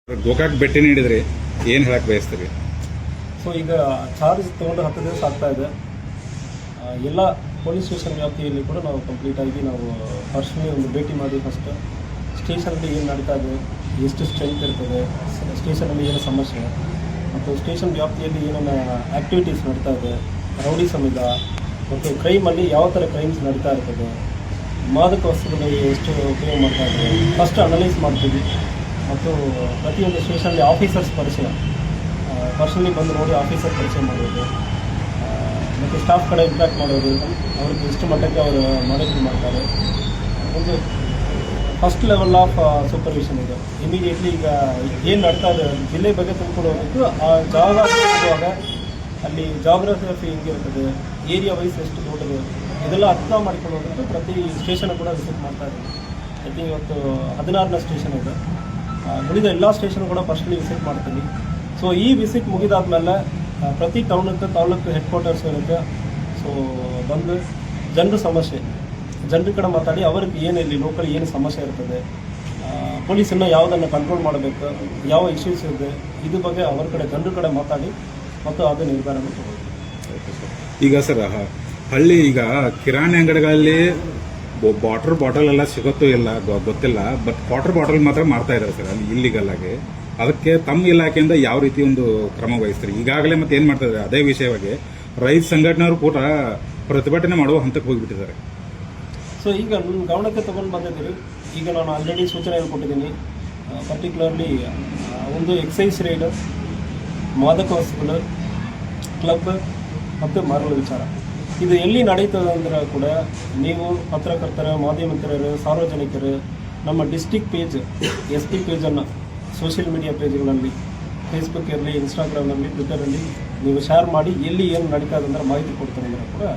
ಗೋಕಾಕ್ ಭೇಟಿ ನೀಡಿದ್ರೆ ಏನು ಹೇಳಕ್ ಬಯಸ್ತೀರಿ? ಸೊ ಈಗ ಚಾರ್ಜ್ ತೊಗೊಂಡು 10 ದಿವಸ ಆಗ್ತಾ ಇದೆ. ಎಲ್ಲ ಪೊಲೀಸ್ ಸ್ಟೇಷನ್ ವ್ಯಾಪ್ತಿಯಲ್ಲಿ ಕೂಡ ನಾವು ಕಂಪ್ಲೀಟಾಗಿ ನಾವು ಪರ್ಸನಲಿ ಒಂದು ಭೇಟಿ ಮಾಡಿ ಫಸ್ಟ್ ಸ್ಟೇಷನಲ್ಲಿ ಏನು ನಡೀತಾ ಇದೆ, ಎಷ್ಟು ಸ್ಟ್ರೆಂತ್ ಇರ್ತದೆ, ಸ್ಟೇಷನಲ್ಲಿ ಏನು ಸಮಸ್ಯೆ ಮತ್ತು ಸ್ಟೇಷನ್ ವ್ಯಾಪ್ತಿಯಲ್ಲಿ ಏನೇನು ಆ್ಯಕ್ಟಿವಿಟೀಸ್ ನಡೀತಾ ಇದೆ, ರೌಡಿ ಸಮೇತ ಮತ್ತು ಕ್ರೈಮಲ್ಲಿ ಯಾವ ಥರ ಕ್ರೈಮ್ಸ್ ನಡೀತಾ ಇರ್ತದೆ, ಮಾದಕ ವಸ್ತುಗಳಲ್ಲಿ ಎಷ್ಟು ಉಪಯೋಗ ಮಾಡ್ತಾ ಇದ್ದಾರೆ ಫಸ್ಟ್ ಅನಲೈಸ್ ಮಾಡ್ತೀವಿ. ಮತ್ತು ಪ್ರತಿಯೊಂದು ಸ್ಟೇಷನಲ್ಲಿ ಆಫೀಸರ್ಸ್ ಪರಿಚಯ ಪರ್ಸನಲಿ ಬಂದು ನೋಡಿ ಆಫೀಸರ್ ಪರಿಚಯ ಮಾಡೋದು ಮತ್ತು ಸ್ಟಾಫ್ ಕಡೆ ಇಂಟ್ರ್ಯಾಕ್ಟ್ ಮಾಡೋದು, ಅವ್ರಿಗೆ ಎಷ್ಟು ಮಟ್ಟಕ್ಕೆ ಅವರು ಮಾನಿಟರ್ ಮಾಡ್ತಾರೆ. ಒಂದು ಫಸ್ಟ್ ಲೆವೆಲ್ ಆಫ್ ಸೂಪರ್ವಿಷನ್ ಇದೆ. ಇಮಿಡಿಯೇಟ್ಲಿ ಈಗ ಏನು ನಡ್ತಾ ಇದೆ ಜಿಲ್ಲೆ ಬಗ್ಗೆ ತಿಳ್ಕೊಂಡು ಹೋಗ್ಬೇಕು. ಆ ಜಾಗ ಹೋಗುವಾಗ ಅಲ್ಲಿ ಜಾಗ್ರಫಿ ಹೆಂಗಿರ್ತದೆ, ಏರಿಯಾ ವೈಸ್ ಎಷ್ಟು ದೊಡ್ಡದು, ಇದೆಲ್ಲ ಅರ್ಥ ಮಾಡ್ಕೊಂಡು ಹೋಗ್ಬಿಟ್ಟು ಪ್ರತಿ ಸ್ಟೇಷನ್ ಕೂಡ ವಿಸಿಟ್ ಮಾಡ್ತಾ ಇದ್ದೀವಿ. ಐ ಥಿಂಕ್ ಇವತ್ತು 16ನೇ ಸ್ಟೇಷನ್ ಇದೆ. ಉಳಿದ ಎಲ್ಲ ಸ್ಟೇಷನ್ ಕೂಡ ಫಸ್ಟ್ಲಿ ವಿಸಿಟ್ ಮಾಡ್ತೀನಿ. ಸೊ ಈ ವಿಸಿಟ್ ಮುಗಿದಾದ್ಮೇಲೆ ಪ್ರತಿ ಟೌನಕ್ಕೆ ತಾಲೂಕು ಹೆಡ್ ಕ್ವಾರ್ಟರ್ಸ್ ಇರುತ್ತೆ. ಸೊ ಬಂದು ಜನರ ಸಮಸ್ಯೆ ಜನರ ಕಡೆ ಮಾತಾಡಿ ಅವ್ರಿಗೆ ಏನು ಇಲ್ಲಿ ಲೋಕಲ್ ಏನು ಸಮಸ್ಯೆ ಇರ್ತದೆ, ಪೊಲೀಸನ್ನು ಯಾವುದನ್ನು ಕಂಟ್ರೋಲ್ ಮಾಡಬೇಕು, ಯಾವ ಇಶ್ಯೂಸ್ ಇದೆ, ಇದ್ರ ಬಗ್ಗೆ ಅವ್ರ ಕಡೆ ಜನರ ಕಡೆ ಮಾತಾಡಿ ಮತ್ತು ಅದು ನಿರ್ಧಾರ ತಗೊಳ್ಳಿ. ಈಗ ಸರ್ ಹಳ್ಳಿ ಈಗ ಕಿರಾಣಿ ಅಂಗಡಿಗಳಲ್ಲಿ ವಾಟರ್ ಬಾಟಲ್ ಎಲ್ಲ ಸಿಗುತ್ತೋ ಇಲ್ಲ ಗೊತ್ತಿಲ್ಲ, ಬಟ್ ವಾಟರ್ ಬಾಟಲ್ ಮಾತ್ರ ಮಾರ್ತಾ ಇದ್ದಾರೆ ಸರ್ ಅಲ್ಲಿ ಇಲ್ಲಿಗಲ್ ಆಗಿ. ಅದಕ್ಕೆ ತಮ್ಮ ಇಲಾಖೆಯಿಂದ ಯಾವ ರೀತಿ ಒಂದು ಕ್ರಮ ವಹಿಸ್ತಾರೆ ಈಗಾಗಲೇ? ಮತ್ತೆ ಏನು ಮಾಡ್ತಾ ಇದ್ದಾರೆ ಅದೇ ವಿಷಯವಾಗಿ ರೈತ ಸಂಘಟನೆಯವರು ಕೂಡ ಪ್ರತಿಭಟನೆ ಮಾಡುವ ಹಂತಕ್ಕೆ ಹೋಗಿಬಿಟ್ಟಿದ್ದಾರೆ. ಸೊ ಈಗ ನನ್ನ ಗಮನಕ್ಕೆ ತಗೊಂಡು ಬಂದಿದ್ದೀರಿ. ಈಗ ನಾನು ಆಲ್ರೆಡಿ ಸೂಚನೆಯನ್ನು ಕೊಟ್ಟಿದ್ದೀನಿ. ಪರ್ಟಿಕ್ಯುಲರ್ಲಿ ಒಂದು ಎಕ್ಸೈಸ್ ರೈಡ್, ಮಾದಕ ವಸ್ತುಗಳು, ಕ್ಲಬ್ ಮತ್ತು ಮರಳು ವಿಚಾರ ಇದು ಎಲ್ಲಿ ನಡೀತದೆ ಅಂದ್ರೆ ಕೂಡ ನೀವು ಪತ್ರಕರ್ತರ, ಮಾಧ್ಯಮಿಕರು, ಸಾರ್ವಜನಿಕರು ನಮ್ಮ ಡಿಸ್ಟಿಕ್ ಪೇಜ್ SP ಪೇಜನ್ನು ಸೋಷಿಯಲ್ ಮೀಡಿಯಾ ಪೇಜ್ಗಳಲ್ಲಿ ಫೇಸ್ಬುಕ್ ಇರಲಿ, ಇನ್ಸ್ಟಾಗ್ರಾಮ್ನಲ್ಲಿ, ಟ್ವಿಟರಲ್ಲಿ ನೀವು ಶೇರ್ ಮಾಡಿ ಎಲ್ಲಿ ಏನು ನಡೀತಾ ಇದೆ ಅಂದ್ರೆ ಮಾಹಿತಿ ಕೊಡ್ತಾರೆ ಅಂದರೆ ಕೂಡ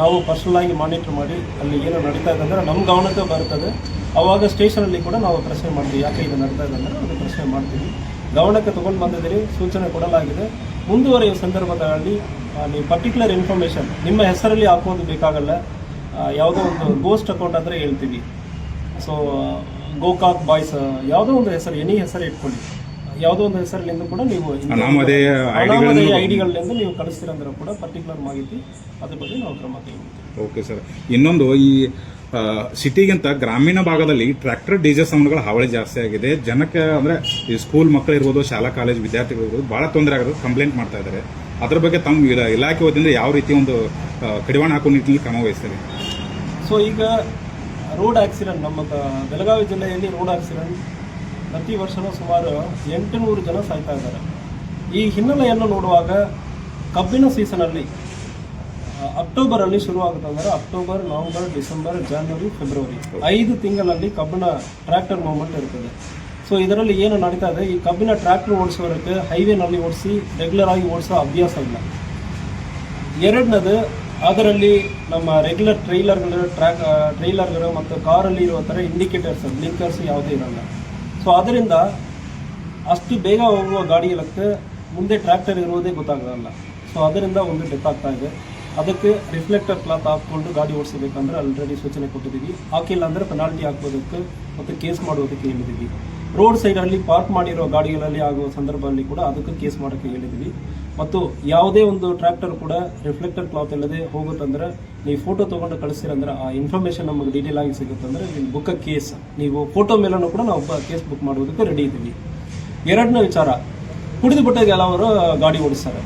ನಾವು ಪರ್ಸನಲಾಗಿ ಮಾನಿಟರ್ ಮಾಡಿ ಅಲ್ಲಿ ಏನು ನಡೀತಾ ಇದೆ ಅಂದರೆ ನಮ್ಮ ಗಮನಕ್ಕೆ ಬರ್ತದೆ. ಆವಾಗ ಸ್ಟೇಷನಲ್ಲಿ ಕೂಡ ನಾವು ಪ್ರಶ್ನೆ ಮಾಡ್ತೀವಿ, ಯಾಕೆ ಇದು ನಡೀತಾ ಇದೆ ಅಂದರೆ ಅದು ಪ್ರಶ್ನೆ ಮಾಡ್ತೀವಿ. ಗಮನಕ್ಕೆ ತೊಗೊಂಡು ಬಂದಿದ್ದೀರಿ, ಸೂಚನೆ ಕೊಡಲಾಗಿದೆ. ಮುಂದುವರೆಯುವ ಸಂದರ್ಭದಲ್ಲಿ ನೀವು ಪರ್ಟಿಕ್ಯುಲರ್ ಇನ್ಫಾರ್ಮೇಷನ್ ನಿಮ್ಮ ಹೆಸರಲ್ಲಿ ಹಾಕೋದು ಬೇಕಾಗಲ್ಲ. ಯಾವುದೋ ಒಂದು ಗೋಸ್ಟ್ ಅಕೌಂಟ್ ಅಂದರೆ ಹೇಳ್ತೀವಿ. ಸೊ ಗೋಕಾಕ್ ಬಾಯ್ಸ್ ಯಾವುದೋ ಒಂದು ಹೆಸರು, ಎನಿ ಹೆಸರು ಇಟ್ಕೊಳ್ಳಿ, ಯಾವುದೋ ಒಂದು ಹೆಸರಿನಿಂದ ಕೂಡ ನೀವು ಅನಾಮಧೇಯ ಐಡಿಗಳಿಂದ ನೀವು ಕಳಿಸ್ತೀರಂದ್ರೆ ಕೂಡ ಪರ್ಟಿಕ್ಯುಲರ್ ಮಾಹಿತಿ ಅದ್ರ ಬಗ್ಗೆ ನಾವು ಕ್ರಮ ಕೈಗೊಳ್ತೀವಿ. Okay sir. ಇನ್ನೊಂದು, ಈ ಸಿಟಿಗಿಂತ ಗ್ರಾಮೀಣ ಭಾಗದಲ್ಲಿ ಟ್ರ್ಯಾಕ್ಟರ್ ಡಿಜೆ ಸೌಂಡ್ಗಳ ಹಾವಳಿ ಜಾಸ್ತಿ ಆಗಿದೆ. ಜನಕ್ಕೆ ಅಂದ್ರೆ ಈ ಸ್ಕೂಲ್ ಮಕ್ಕಳು ಇರ್ಬೋದು, ಶಾಲಾ ಕಾಲೇಜ್ ವಿದ್ಯಾರ್ಥಿಗಳು ಇರ್ಬೋದು, ಬಹಳ ತೊಂದರೆ ಆಗೋದು, ಕಂಪ್ಲೇಂಟ್ ಮಾಡ್ತಾ ಇದ್ದಾರೆ. ಅದ್ರ ಬಗ್ಗೆ ತಮ್ಮ ಇಲಾಖೆ ವತಿಯಿಂದ ಯಾವ ರೀತಿ ಒಂದು ಕಡಿವಾಣ ಹಾಕೋ ನಿಟ್ಟಿನಲ್ಲಿ ಕ್ರಮ ವಹಿಸ್ತಾರೆ? ಸೊ ಈಗ ರೋಡ್ ಆಕ್ಸಿಡೆಂಟ್ ನಮ್ಮ ಬೆಳಗಾವಿ ಜಿಲ್ಲೆಯಲ್ಲಿ ರೋಡ್ ಆಕ್ಸಿಡೆಂಟ್ ಪ್ರತಿ ವರ್ಷವೂ ಸುಮಾರು 800 ಜನ ಸಾಯ್ತಾ ಇದ್ದಾರೆ. ಈ ಹಿನ್ನೆಲೆಯನ್ನು ನೋಡುವಾಗ ಕಬ್ಬಿನ ಸೀಸನಲ್ಲಿ ಅಕ್ಟೋಬರಲ್ಲಿ ಶುರುವಾಗುತ್ತೆ ಅಂದರೆ ಅಕ್ಟೋಬರ್, ನವೆಂಬರ್, ಡಿಸೆಂಬರ್, ಜನವರಿ, ಫೆಬ್ರವರಿ 5 ತಿಂಗಳಲ್ಲಿ ಕಬ್ಬಿನ ಟ್ರ್ಯಾಕ್ಟರ್ ಮೂವ್ಮೆಂಟ್ ಇರ್ತದೆ. ಸೊ ಇದರಲ್ಲಿ ಏನು ನಡೀತಾ ಇದೆ, ಈ ಕಬ್ಬಿನ ಟ್ರ್ಯಾಕ್ಟರ್ ಓಡಿಸೋದಕ್ಕೆ ಹೈವೇನಲ್ಲಿ ಓಡಿಸಿ ರೆಗ್ಯುಲರ್ ಆಗಿ ಓಡಿಸೋ ಅಭ್ಯಾಸ ಇಲ್ಲ. ಎರಡನೇದು, ಅದರಲ್ಲಿ ನಮ್ಮ ರೆಗ್ಯುಲರ್ ಟ್ರೈಲರ್ಗಳು ಮತ್ತು ಕಾರಲ್ಲಿ ಇರುವ ಥರ ಇಂಡಿಕೇಟರ್ಸ್, ಬ್ಲಿಂಕರ್ಸ್ ಯಾವುದೇ ಇರಲ್ಲ. ಸೊ ಅದರಿಂದ ಅಷ್ಟು ಬೇಗ ಹೋಗುವ ಗಾಡಿಗಳಕ್ಕೆ ಮುಂದೆ ಟ್ರ್ಯಾಕ್ಟರ್ ಇರುವುದೇ ಗೊತ್ತಾಗಲ್ಲ. ಸೊ ಅದರಿಂದ ಒಂದು ಡೆತ್ ಆಗ್ತಾ ಇದೆ. ಅದಕ್ಕೆ ರಿಫ್ಲೆಕ್ಟರ್ ಕ್ಲಾತ್ ಹಾಕ್ಕೊಂಡು ಗಾಡಿ ಓಡಿಸಬೇಕಂದ್ರೆ ಆಲ್ರೆಡಿ ಸೂಚನೆ ಕೊಟ್ಟಿದ್ದೀವಿ. ಹಾಕಿಲ್ಲ ಅಂದರೆ ಪೆನಾಲ್ಟಿ ಹಾಕೋದಕ್ಕೆ ಮತ್ತು ಕೇಸ್ ಮಾಡೋದಕ್ಕೆ ಹೇಳಿದ್ದೀವಿ. ರೋಡ್ ಸೈಡಲ್ಲಿ ಪಾರ್ಕ್ ಮಾಡಿರೋ ಗಾಡಿಗಳಲ್ಲಿ ಆಗುವ ಸಂದರ್ಭದಲ್ಲಿ ಕೂಡ ಅದಕ್ಕೆ ಕೇಸ್ ಮಾಡೋಕ್ಕೆ ಹೇಳಿದ್ದೀವಿ. ಮತ್ತು ಯಾವುದೇ ಒಂದು ಟ್ರ್ಯಾಕ್ಟರ್ ಕೂಡ ರಿಫ್ಲೆಕ್ಟರ್ ಕ್ಲಾತ್ ಇಲ್ಲದೆ ಹೋಗುತ್ತಂದ್ರೆ ನೀವು ಫೋಟೋ ತೊಗೊಂಡು ಕಳಿಸ್ತೀರಂದ್ರೆ ಆ ಇನ್ಫಾರ್ಮೇಷನ್ ನಮಗೆ ಡೀಟೇಲ್ ಆಗಿ ಸಿಗುತ್ತಂದ್ರೆ ನೀವು ಬುಕ್ ಕೇಸ್, ನೀವು ಫೋಟೋ ಮೇಲೂ ಕೂಡ ನಾವು ಕೇಸ್ ಬುಕ್ ಮಾಡೋದಕ್ಕೆ ರೆಡಿ ಇದ್ದೀವಿ. ಎರಡನೇ ವಿಚಾರ, ಕುಡಿದು ಬಿಟ್ಟಾಗ ಎಲ್ಲವರು ಗಾಡಿ ಓಡಿಸ್ತಾರೆ.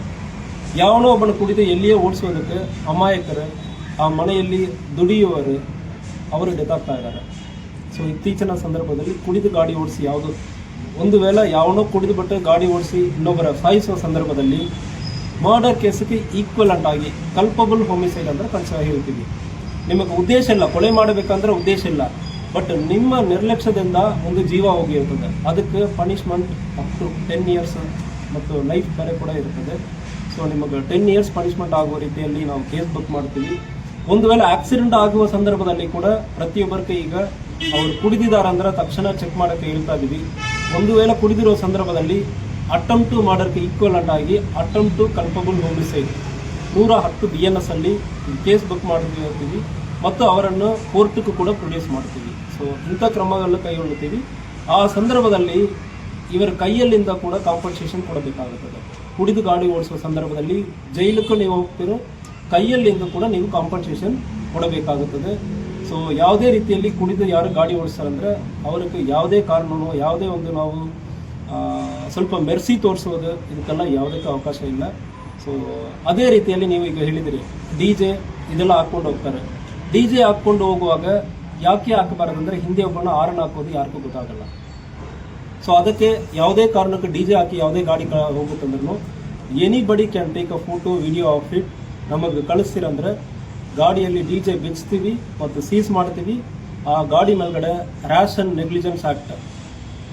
ಯಾವನೋ ಒಬ್ಬನ ಕುಡಿದು ಎಲ್ಲಿಯೇ ಓಡಿಸೋದಕ್ಕೆ ಅಮಾಯಕರು, ಆ ಮನೆಯಲ್ಲಿ ದುಡಿಯುವವರು ಅವರು ಡೆತ್ ಆಗ್ತಾ ಇದ್ದಾರೆ. ಸೊ ಇತ್ತೀಚಿನ ಸಂದರ್ಭದಲ್ಲಿ ಕುಡಿದು ಗಾಡಿ ಓಡಿಸಿ ಯಾವುದು ಒಂದು ವೇಳೆ ಯಾವನೋ ಕುಡಿದು ಬಿಟ್ಟು ಗಾಡಿ ಓಡಿಸಿ ಇನ್ನೊಬ್ಬರ ಸಾಯಿಸುವ ಸಂದರ್ಭದಲ್ಲಿ ಮರ್ಡರ್ ಕೇಸಿಗೆ ಈಕ್ವಲೆಂಟ್ ಆಗಿ ಕಲ್ಪಬಲ್ ಹೋಮಿಸೈಡ್ ಅಂದರೆ ಕನ್ಸಿಡರ್ ಹೇಳ್ತೀವಿ. ನಿಮಗೆ ಉದ್ದೇಶ ಇಲ್ಲ, ಕೊಲೆ ಮಾಡಬೇಕಂದ್ರೆ ಉದ್ದೇಶ ಇಲ್ಲ, ಬಟ್ ನಿಮ್ಮ ನಿರ್ಲಕ್ಷ್ಯದಿಂದ ಒಂದು ಜೀವ ಹೋಗಿರ್ತದೆ. ಅದಕ್ಕೆ ಪನಿಷ್ಮೆಂಟ್ ಅಪ್ ಟು 10 years ಮತ್ತು ಲೈಫ್ ಬೇರೆ ಕೂಡ ಇರ್ತದೆ. ಸೊ ನಿಮಗೆ 10 years ಪನಿಷ್ಮೆಂಟ್ ಆಗುವ ರೀತಿಯಲ್ಲಿ ನಾವು ಕೇಸ್ ಬುಕ್ ಮಾಡ್ತೀವಿ. ಒಂದು ವೇಳೆ ಆಕ್ಸಿಡೆಂಟ್ ಆಗುವ ಸಂದರ್ಭದಲ್ಲಿ ಕೂಡ ಪ್ರತಿಯೊಬ್ಬರಿಗೆ ಈಗ ಅವರು ಕುಡಿದಿದ್ದಾರೆ ಅಂದ್ರೆ ತಕ್ಷಣ ಚೆಕ್ ಮಾಡೋಕ್ಕೆ ಹೇಳ್ತಾ ಇದ್ದೀವಿ. ಒಂದು ವೇಳೆ ಕುಡಿದಿರೋ ಸಂದರ್ಭದಲ್ಲಿ ಅಟೆಂಪ್ಟ್ ಟು ಮರ್ಡರ್ಗೆ ಈಕ್ವಲೆಂಟ್ ಆಗಿ attempt to culpable homicide 110 BNS ಅಲ್ಲಿ ಕೇಸ್ ಬುಕ್ ಮಾಡ್ತೀವಿ ಮತ್ತು ಅವರನ್ನು ಕೋರ್ಟ್ಗೂ ಕೂಡ ಪ್ರೊಡ್ಯೂಸ್ ಮಾಡ್ತೀವಿ. ಸೊ ಇಂಥ ಕ್ರಮಗಳನ್ನು ಕೈಗೊಳ್ಳುತ್ತೀವಿ. ಆ ಸಂದರ್ಭದಲ್ಲಿ ಇವರ ಕೈಯಲ್ಲಿಂದ ಕೂಡ ಕಾಂಪನ್ಸೇಷನ್ ಕೊಡಬೇಕಾಗುತ್ತದೆ. ಕುಡಿದು ಗಾಡಿ ಓಡಿಸುವ ಸಂದರ್ಭದಲ್ಲಿ ಜೈಲಕ್ಕೂ ನೀವು ಹೋಗ್ತಿರೋ, ಕೈಯಲ್ಲಿಂದ ಕೂಡ ನೀವು ಕಾಂಪನ್ಸೇಷನ್ ಕೊಡಬೇಕಾಗುತ್ತದೆ. ಸೊ ಯಾವುದೇ ರೀತಿಯಲ್ಲಿ ಕುಡಿದು ಯಾರು ಗಾಡಿ ಓಡಿಸ್ತಾರಂದ್ರೆ ಅವರಿಗೆ ಯಾವುದೇ ಕಾರಣನೋ ಯಾವುದೇ ಒಂದು ನಾವು ಸ್ವಲ್ಪ ಮೆರ್ಸಿ ತೋರಿಸೋದು ಇದಕ್ಕೆಲ್ಲ ಯಾವುದಕ್ಕೂ ಅವಕಾಶ ಇಲ್ಲ. ಸೊ ಅದೇ ರೀತಿಯಲ್ಲಿ ನೀವು ಈಗ ಹೇಳಿದಿರಿ ಡಿ ಜೆ ಇದೆಲ್ಲ ಹಾಕ್ಕೊಂಡು ಹೋಗ್ತಾರೆ. ಡಿ ಜೆ ಹಾಕ್ಕೊಂಡು ಹೋಗುವಾಗ ಯಾಕೆ ಹಾಕಬಾರ್ದಂದ್ರೆ ಹಿಂದೆ ಒಬ್ಬರನ್ನ ಆರನ್ ಹಾಕೋದು ಯಾರಿಗೂ ಗೊತ್ತಾಗಲ್ಲ. ಸೊ ಅದಕ್ಕೆ ಯಾವುದೇ ಕಾರಣಕ್ಕೆ ಡಿ ಜೆ ಹಾಕಿ ಯಾವುದೇ ಗಾಡಿ ಹೋಗುತ್ತಂದ್ರೂ anybody can take a photo video of it, ನಮಗೆ ಕಳಿಸ್ತೀರಂದ್ರೆ ಗಾಡಿಯಲ್ಲಿ ಡಿ ಜೆ ಬಿಚ್ಚಿಸ್ತೀವಿ ಮತ್ತು ಸೀಸ್ ಮಾಡ್ತೀವಿ. ಆ ಗಾಡಿ ಮೇಲ್ಗಡೆ ರ್ಯಾಶ್ ಅಂಡ್ ನೆಗ್ಲಿಜೆನ್ಸ್ ಆ್ಯಕ್ಟ್,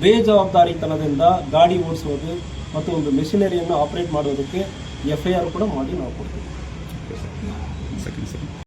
ಬೇಜವಾಬ್ದಾರಿತನದಿಂದ ಗಾಡಿ ಓಡಿಸೋದು ಮತ್ತು ಒಂದು ಮೆಷಿನರಿಯನ್ನು ಆಪರೇಟ್ ಮಾಡೋದಕ್ಕೆ FIR ಕೂಡ ಮಾಡಿ ನಾವು ಕೊಡ್ತೀವಿ.